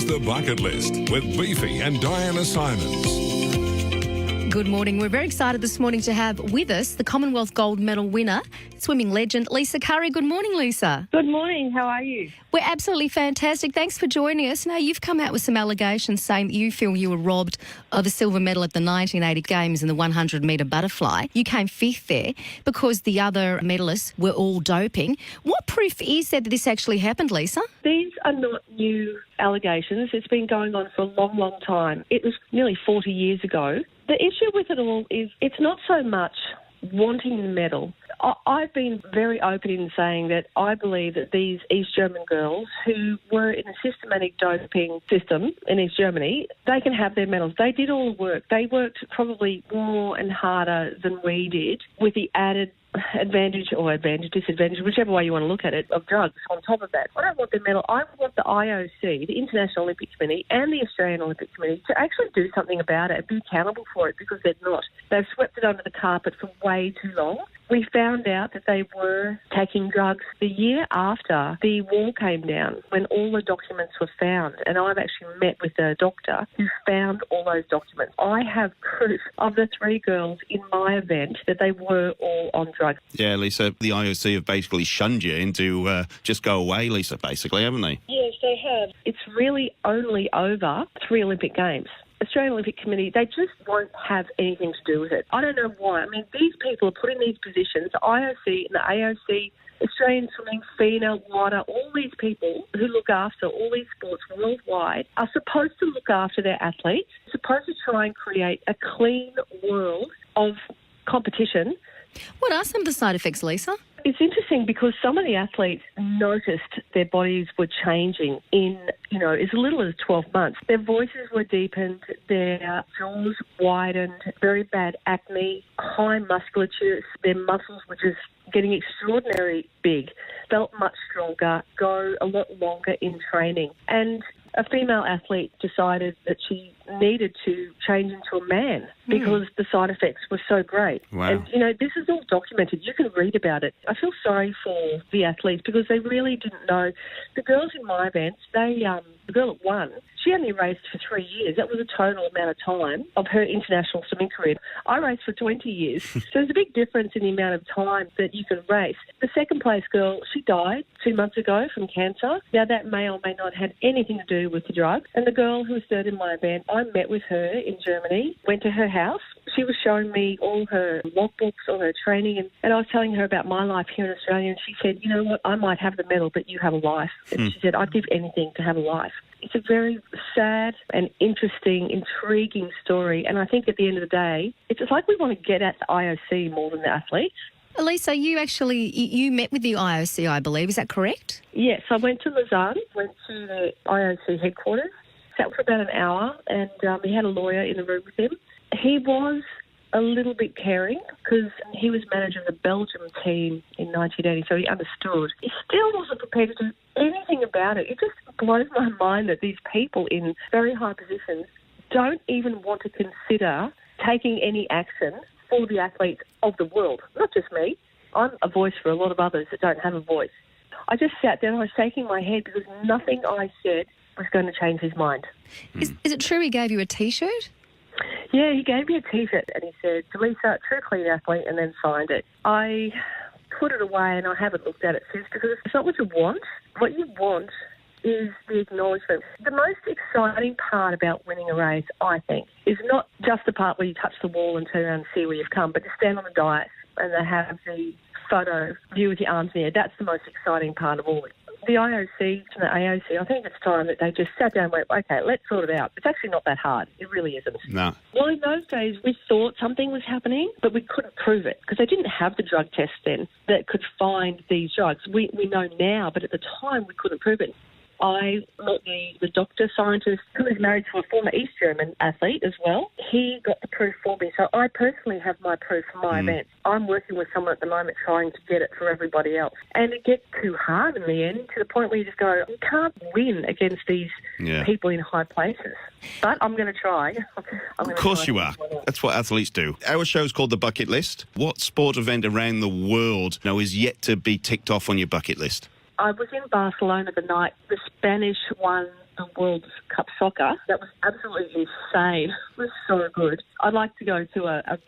The Bucket List with Beefy and Diana Simons. Good morning. We're very excited this morning to have with us the Commonwealth gold medal winner, swimming legend Lisa Curry. Good morning, Lisa. Good morning. How are you? We're absolutely fantastic. Thanks for joining us. Now, you've come out with some allegations saying that you feel you were robbed of a silver medal at the 1980 Games in the 100-metre butterfly. You came fifth there because the other medalists were all doping. What proof is there that this actually happened, Lisa? These are not new allegations. It's been going on for a long, long time. It was nearly 40 years ago. The issue with it all is it's not so much wanting the medal. I've been very open in saying that I believe that these East German girls who were in a systematic doping system in East Germany, they can have their medals. They did all the work. They worked probably more and harder than we did with the added disadvantage, whichever way you want to look at it, of drugs on top of that. I don't want the medal. I want the IOC, the International Olympic Committee, and the Australian Olympic Committee to actually do something about it and be accountable for it, because they're not. They've swept it under the carpet for way too long. We found out that they were taking drugs the year after the wall came down, when all the documents were found. And I've actually met with a doctor who found all those documents. I have proof of the three girls in my event that they were all on drugs. Yeah, Lisa, the IOC have basically shunned you into just go away, Lisa, basically, haven't they? Yes, they have. It's really only over 3 Olympic Games. Australian Olympic Committee, they just won't have anything to do with it. I don't know why. I mean, these people are put in these positions, the IOC and the AOC, Australian Swimming, FINA, WADA, all these people who look after all these sports worldwide are supposed to look after their athletes, supposed to try and create a clean world of competition. What are some of the side effects, Lisa? It's interesting because some of the athletes noticed their bodies were changing in, as little as 12 months. Their voices were deepened, their jaws widened, very bad acne, high musculature, their muscles were just getting extraordinarily big, felt much stronger, go a lot longer in training. And a female athlete decided that she needed to change into a man because the side effects were so great. Wow. And, this is all documented. You can read about it. I feel sorry for the athletes because they really didn't know. The girls in my events, the girl that won, she only raced for 3 years. That was a total amount of time of her international swimming career. I raced for 20 years. So there's a big difference in the amount of time that you can race. The second place girl, she died 2 months ago from cancer. Now, that may or may not have anything to do with the drugs. And the girl who was third in my event, I met with her in Germany, went to her house. She was showing me all her logbooks, all her training, and I was telling her about my life here in Australia, and she said, you know what, I might have the medal, but you have a life. And she said, I'd give anything to have a life. It's a very sad and interesting, intriguing story, and I think at the end of the day, it's like we want to get at the IOC more than the athletes. Lisa, you met with the IOC, I believe. Is that correct? Yes, I went to Lausanne, went to the IOC headquarters, sat for about an hour, and we had a lawyer in the room with him. He was a little bit caring because he was manager of the Belgium team in 1980, so he understood. He still wasn't prepared to do anything about it. It just blows my mind that these people in very high positions don't even want to consider taking any action for the athletes of the world, not just me. I'm a voice for a lot of others that don't have a voice. I just sat there and I was shaking my head because nothing I said was going to change his mind. Is it true he gave you a T-shirt? Yeah, he gave me a T-shirt and he said, Lisa, true clean athlete, and then signed it. I put it away and I haven't looked at it since because it's not what you want. What you want is the acknowledgement. The most exciting part about winning a race, I think, is not just the part where you touch the wall and turn around and see where you've come, but to stand on the dais and they have the photo view with your arms in the air. That's the most exciting part of all. The IOC and the AOC, I think it's time that they just sat down and went, okay, let's sort it out. It's actually not that hard. It really isn't. No. Well, in those days, we thought something was happening, but we couldn't prove it because they didn't have the drug tests then that could find these drugs. We know now, but at the time, we couldn't prove it. I met the doctor, scientist, who was married to a former East German athlete as well. He got the proof for me. So I personally have my proof for my event. I'm working with someone at the moment trying to get it for everybody else. And it gets too hard in the end to the point where you just go, you can't win against these people in high places. But I'm going to try. Of course you are. That's what athletes do. Our show's called The Bucket List. What sport event around the world is yet to be ticked off on your bucket list? I was in Barcelona the night the Spanish won the World Cup soccer. That was absolutely insane. It was so good. I'd like to go to a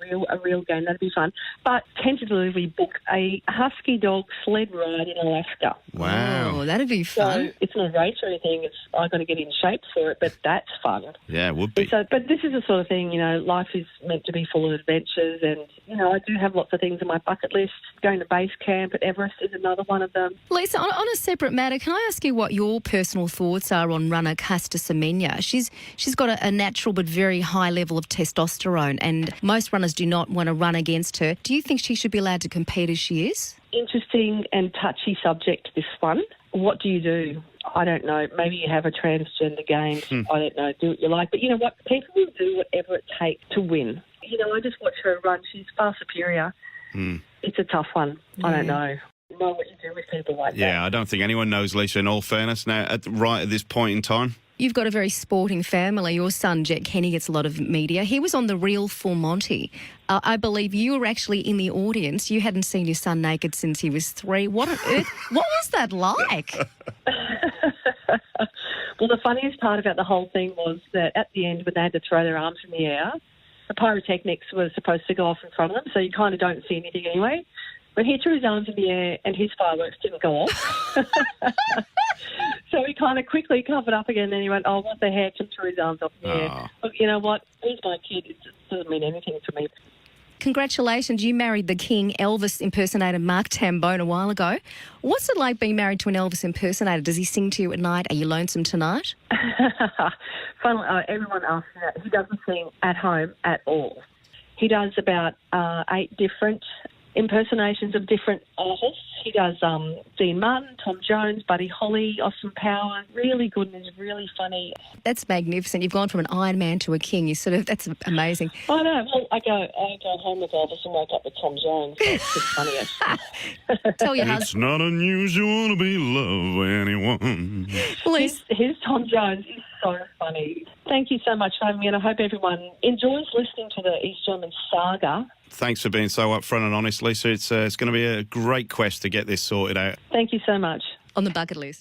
real game. That'd be fun. But tentatively we booked a husky dog sled ride in Alaska. Wow. Oh, that'd be fun. So it's not a race or anything. I've got to get in shape for it, but that's fun. Yeah, it would be. So, but this is the sort of thing, life is meant to be full of adventures, and, I do have lots of things on my bucket list. Going to base camp at Everest is another one of them. Lisa, on a separate matter, can I ask you what your personal thoughts are on runner Caster Semenya? She's got a natural but very high level of testosterone, and most runners do not want to run against her. Do you think she should be allowed to compete as she is? Interesting and touchy subject, this one. What do you do? I don't know. Maybe you have a transgender games. I don't know. Do what you like. But you know what? People will do whatever it takes to win. I just watch her run. She's far superior. It's a tough one. I don't know what you do with people like that. Yeah, I don't think anyone knows, Lisa, in all fairness, now, right at this point in time. You've got a very sporting family. Your son, Jet Kenny, gets a lot of media. He was on The Real Full Monty. I believe you were actually in the audience. You hadn't seen your son naked since he was 3. What on earth? What was that like? Well, the funniest part about the whole thing was that at the end, when they had to throw their arms in the air, the pyrotechnics were supposed to go off in front of them, so you kind of don't see anything anyway. But he threw his arms in the air and his fireworks didn't go off. So he kind of quickly covered up again, and then he went, oh, what the heck, and threw his arms up in the air. Look, you know what? He's my kid. It just doesn't mean anything to me. Congratulations, you married the King Elvis impersonator Mark Tambone a while ago. What's it like being married to an Elvis impersonator? Does he sing to you at night? Are you lonesome tonight? Funnily, everyone asks me that. He doesn't sing at home at all. He does about 8 different impersonations of different artists. He does Dean Martin, Tom Jones, Buddy Holly, Austin Powers. Really good and he's really funny. That's magnificent. You've gone from an Iron Man to a king. That's amazing. I know. Well, I go home with Elvis and wake up with Tom Jones. It's pretty funny, actually. Tell your It's husband. not unusual to be loved by anyone. Please. His Tom Jones is so funny. Thank you so much for having me, and I hope everyone enjoys listening to the East German saga. Thanks for being so upfront and honest, Lisa. It's going to be a great quest to get this sorted out. Thank you so much. On the bucket list.